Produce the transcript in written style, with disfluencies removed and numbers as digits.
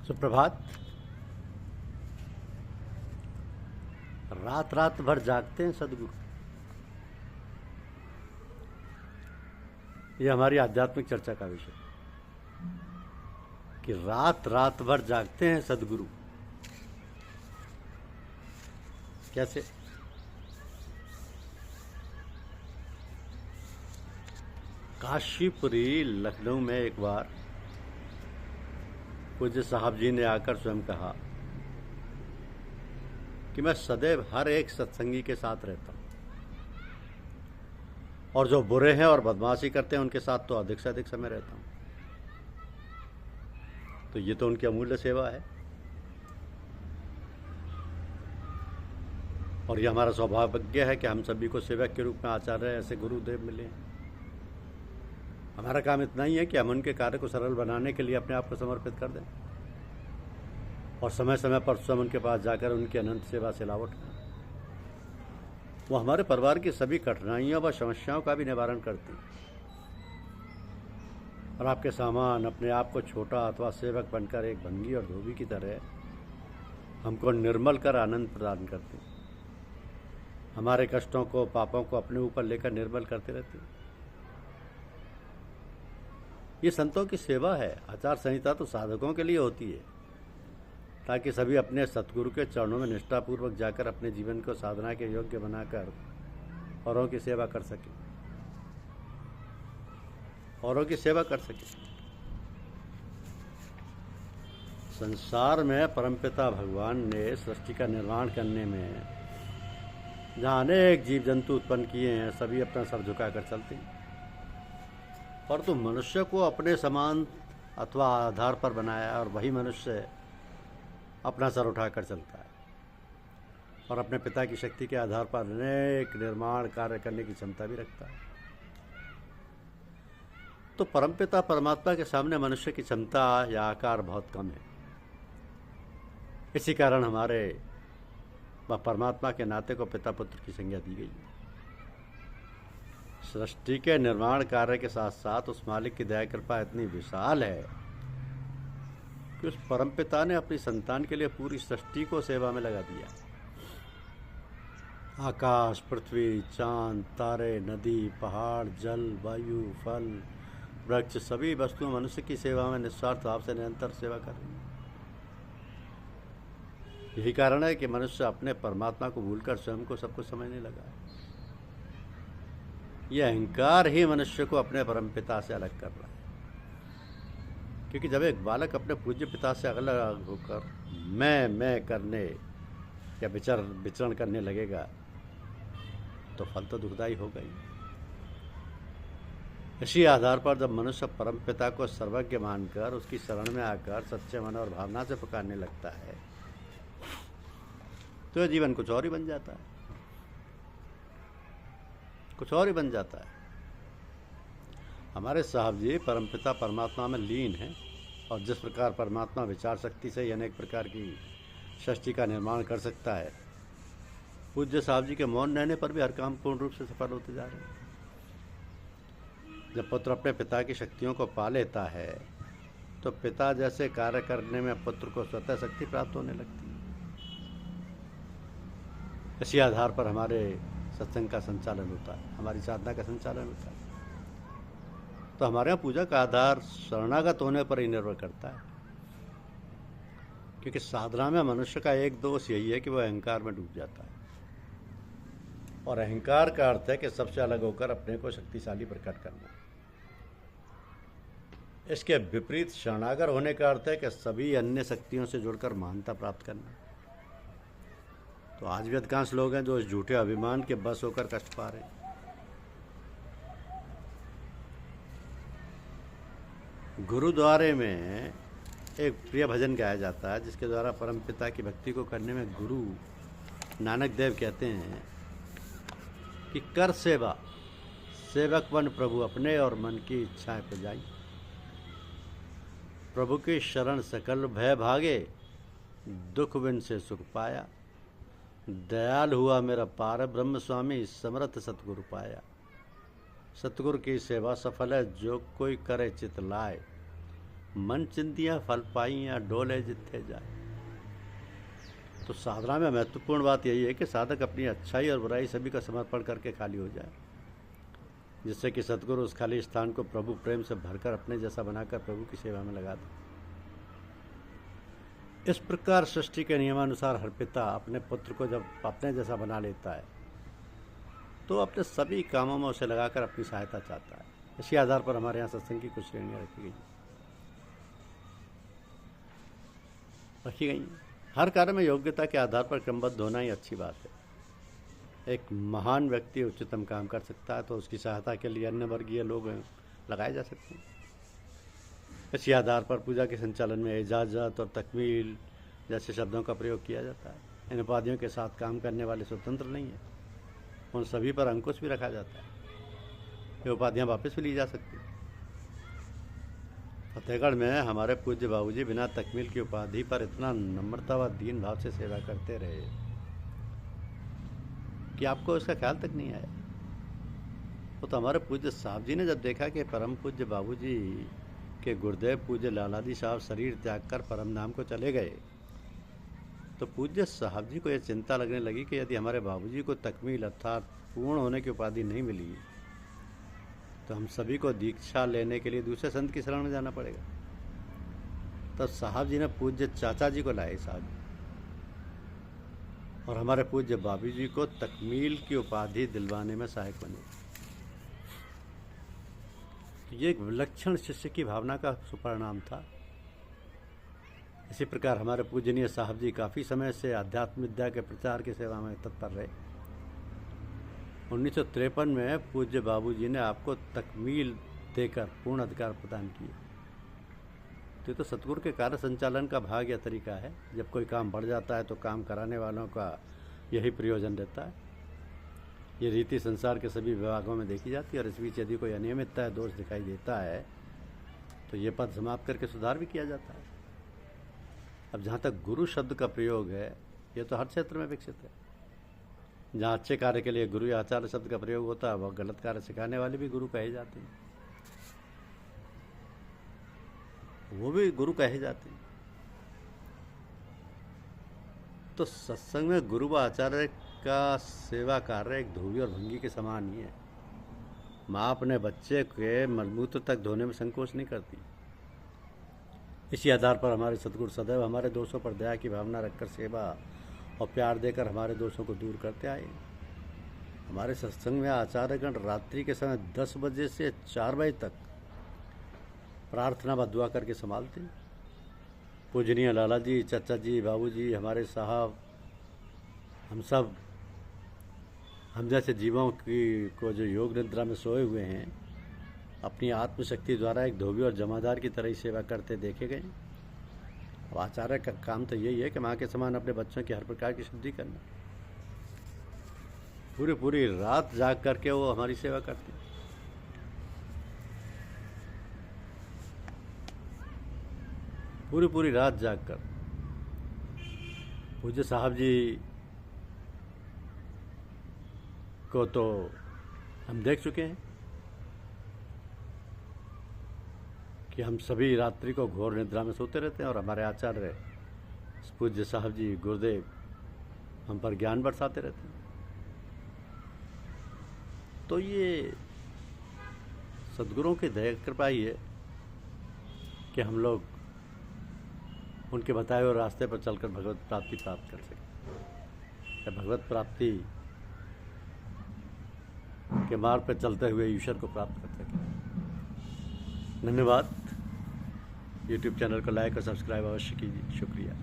सुप्रभात। रात रात भर जागते हैं सदगुरु। ये हमारी आध्यात्मिक चर्चा का विषय कि रात रात भर जागते हैं सदगुरु। कैसे? काशीपुरी लखनऊ में एक बार पूज्य साहब जी ने आकर स्वयं कहा कि मैं सदैव हर एक सत्संगी के साथ रहता हूं, और जो बुरे हैं और बदमाशी करते हैं उनके साथ तो अधिक से अधिक समय रहता हूं। तो ये तो उनकी अमूल्य सेवा है, और ये हमारा सौभाग्य है कि हम सभी को सेवक के रूप में आचार्य ऐसे गुरुदेव मिले हैं। हमारा काम इतना ही है कि हम उनके कार्य को सरल बनाने के लिए अपने आप को समर्पित कर दें और समय समय पर स्वयं उनके पास जाकर उनकी अनंत सेवा से लाभ उठाएं। वो हमारे परिवार की सभी कठिनाइयों व समस्याओं का भी निवारण करती, और आपके सामान अपने आप को छोटा अथवा सेवक बनकर एक भंगी और धोबी की तरह हमको निर्मल कर आनंद प्रदान करती, हमारे कष्टों को पापों को अपने ऊपर लेकर निर्मल करते रहती। ये संतों की सेवा है। आचार संहिता तो साधकों के लिए होती है, ताकि सभी अपने सतगुरु के चरणों में निष्ठापूर्वक जाकर अपने जीवन को साधना के योग्य बनाकर औरों की सेवा कर सके, औरों की सेवा कर सके। संसार में परमपिता भगवान ने सृष्टि का निर्माण करने में जहाँ अनेक जीव जंतु उत्पन्न किए हैं, सभी अपना सर झुकाकर चलते हैं, परंतु मनुष्य को अपने समान अथवा आधार पर बनाया, और वही मनुष्य अपना सर उठाकर चलता है और अपने पिता की शक्ति के आधार पर अनेक निर्माण कार्य करने की क्षमता भी रखता है। तो परमपिता परमात्मा के सामने मनुष्य की क्षमता या आकार बहुत कम है। इसी कारण हमारे परमात्मा के नाते को पिता पुत्र की संज्ञा दी गई है। सृष्टि के निर्माण कार्य के साथ साथ उस मालिक की दया कृपा इतनी विशाल है कि उस परमपिता ने अपनी संतान के लिए पूरी सृष्टि को सेवा में लगा दिया। आकाश, पृथ्वी, चांद, तारे, नदी, पहाड़, जल, वायु, फल, वृक्ष, सभी वस्तुएं मनुष्य की सेवा में निस्वार्थ भाव से निरंतर सेवा कर रही हैं। यही कारण है कि मनुष्य अपने परमात्मा को भूलकर स्वयं को सब कुछ समझने लगा है। यह अहंकार ही मनुष्य को अपने परमपिता से अलग कर रहा है, क्योंकि जब एक बालक अपने पूज्य पिता से अलग होकर मैं करने या विचरण करने लगेगा तो फल तो दुखदायी होगा ही। इसी आधार पर जब मनुष्य परमपिता को सर्वज्ञ मानकर उसकी शरण में आकर सच्चे मन और भावना से पुकारने लगता है तो जीवन कुछ और ही बन जाता है, कुछ और ही बन जाता है। हमारे साहब जी परमपिता परमात्मा में लीन हैं, और जिस प्रकार परमात्मा विचार शक्ति से ही अनेक प्रकार की सृष्टि का निर्माण कर सकता है, पूज्य साहब जी के मौन रहने पर भी हर काम पूर्ण रूप से सफल होते जा रहे हैं। जब पुत्र अपने पिता की शक्तियों को पा लेता है तो पिता जैसे कार्य करने में पुत्र को स्वतः शक्ति प्राप्त होने लगती है। इसी आधार पर हमारे सत्संग का संचालन होता है, हमारी साधना का संचालन होता है। तो हमारे यहाँ पूजा का आधार शरणागत होने पर ही निर्भर करता है, क्योंकि साधना में मनुष्य का एक दोष यही है कि वह अहंकार में डूब जाता है, और अहंकार का अर्थ है कि सबसे अलग होकर अपने को शक्तिशाली प्रकट करना। इसके विपरीत शरणागत होने का अर्थ है कि सभी अन्य शक्तियों से जुड़कर महानता प्राप्त करना। तो आज भी अधिकांश लोग हैं जो इस झूठे अभिमान के बस होकर कष्ट पा रहे हैं। गुरुद्वारे में एक प्रिय भजन गाया जाता है, जिसके द्वारा परमपिता की भक्ति को करने में गुरु नानक देव कहते हैं कि कर सेवा सेवक बन प्रभु अपने, और मन की इच्छाएं पुजाई। प्रभु की शरण सकल भय भागे, दुख बिन से सुख पाया। दयाल हुआ मेरा पार ब्रह्म स्वामी, समर्थ सतगुरु पाया। सतगुरु की सेवा सफल है, जो कोई करे चित लाए। मन चिंतियाँ फल पाइयाँ डोले जिथे जाए। तो साधना में महत्वपूर्ण बात यही है कि साधक अपनी अच्छाई और बुराई सभी का समर्पण करके खाली हो जाए, जिससे कि सतगुरु उस खाली स्थान को प्रभु प्रेम से भरकर अपने जैसा बनाकर प्रभु की सेवा में लगा दे। इस प्रकार सृष्टि के नियमानुसार हर पिता अपने पुत्र को जब अपने जैसा बना लेता है तो अपने सभी कामों में उसे लगाकर अपनी सहायता चाहता है। इसी आधार पर हमारे यहाँ सत्संग की कुछ श्रेणियाँ रखी गई। हर कार्य में योग्यता के आधार पर क्रमबद्ध होना ही अच्छी बात है। एक महान व्यक्ति उच्चतम काम कर सकता है तो उसकी सहायता के लिए अन्य वर्गीय लोग लगाए जा सकते हैं। इसी आधार पर पूजा के संचालन में इजाज़त और तकमील जैसे शब्दों का प्रयोग किया जाता है। इन उपाधियों के साथ काम करने वाले स्वतंत्र नहीं है, उन सभी पर अंकुश भी रखा जाता है। ये उपाधियाँ वापस भी ली जा सकती हैं। फतेहगढ़ में हमारे पूज्य बाबूजी बिना तकमील की उपाधि पर इतना नम्रता व दीन भाव से सेवा करते रहे कि आपको इसका ख्याल तक नहीं आया। वो तो हमारे पूज्य साहब जी ने जब देखा कि परम पूज्य बाबूजी के गुरुदेव पूज्य लालाजी साहब शरीर त्याग कर परम धाम को चले गए तो पूज्य साहब जी को यह चिंता लगने लगी कि यदि हमारे बाबूजी को तकमील अर्थात पूर्ण होने की उपाधि नहीं मिली तो हम सभी को दीक्षा लेने के लिए दूसरे संत की शरण में जाना पड़ेगा। तब साहब जी ने पूज्य चाचा जी को लाए साहब और हमारे पूज्य बाबू जी को तकमील की उपाधि दिलवाने में सहायक बने। ये एक विलक्षण शिष्य की भावना का सुपरिणाम था। इसी प्रकार हमारे पूजनीय साहब जी काफ़ी समय से आध्यात्म विद्या के प्रचार की सेवा में तत्पर रहे। 1953 में पूज्य बाबूजी ने आपको तकमील देकर पूर्ण अधिकार प्रदान किए। तो ये तो सतगुरु के कार्य संचालन का भाग या तरीका है। जब कोई काम बढ़ जाता है तो काम कराने वालों का यही प्रयोजन रहता है। ये रीति संसार के सभी विभागों में देखी जाती है और इस बीच यदि कोई अनियमितता या दोष दिखाई देता है तो ये पद समाप्त करके सुधार भी किया जाता है। अब जहाँ तक गुरु शब्द का प्रयोग है ये तो हर क्षेत्र में विकसित है। जहाँ अच्छे कार्य के लिए गुरु या आचार्य शब्द का प्रयोग होता है वह गलत कार्य सिखाने वाले भी गुरु कहे जाते हैं, वो भी गुरु कहे जाते हैं। तो सत्संग में गुरु व आचार्य का सेवा कार्य एक धोबी और भंगी के समान ही है। माँ अपने बच्चे के मलमूत्र तक धोने में संकोच नहीं करती। इसी आधार पर हमारे सतगुरु सदैव हमारे दोषों पर दया की भावना रखकर सेवा और प्यार देकर हमारे दोषों को दूर करते आए। हमारे सत्संग में आचार्यगण रात्रि के समय 10 बजे से 4 बजे तक प्रार्थना व दुआ करके संभालते। पूजनीय लाला जी, चाचा जी, बाबू जी, हमारे साहब, हम जैसे जीवों की को जो योग निद्रा में सोए हुए हैं अपनी आत्मशक्ति द्वारा एक धोबी और जमादार की तरह ही सेवा करते देखे गए। अब आचार्य का काम तो यही है कि माँ के समान अपने बच्चों की हर प्रकार की शुद्धि करना। पूरी रात जाग करके वो हमारी सेवा करते हैं। पूरी रात जाग कर पूज्य साहब जी को तो हम देख चुके हैं कि हम सभी रात्रि को घोर निद्रा में सोते रहते हैं और हमारे आचार्य पूज्य साहब जी गुरुदेव हम पर ज्ञान बरसाते रहते हैं। तो ये सद्गुरुओं की दया कृपा ही है कि हम लोग उनके बताए हुए रास्ते पर चलकर भगवत प्राप्ति प्राप्त कर सकें, या भगवत प्राप्ति के मार्ग पर चलते हुए ईश्वर को प्राप्त कर सकें। धन्यवाद। YouTube चैनल को लाइक और सब्सक्राइब अवश्य कीजिए। शुक्रिया।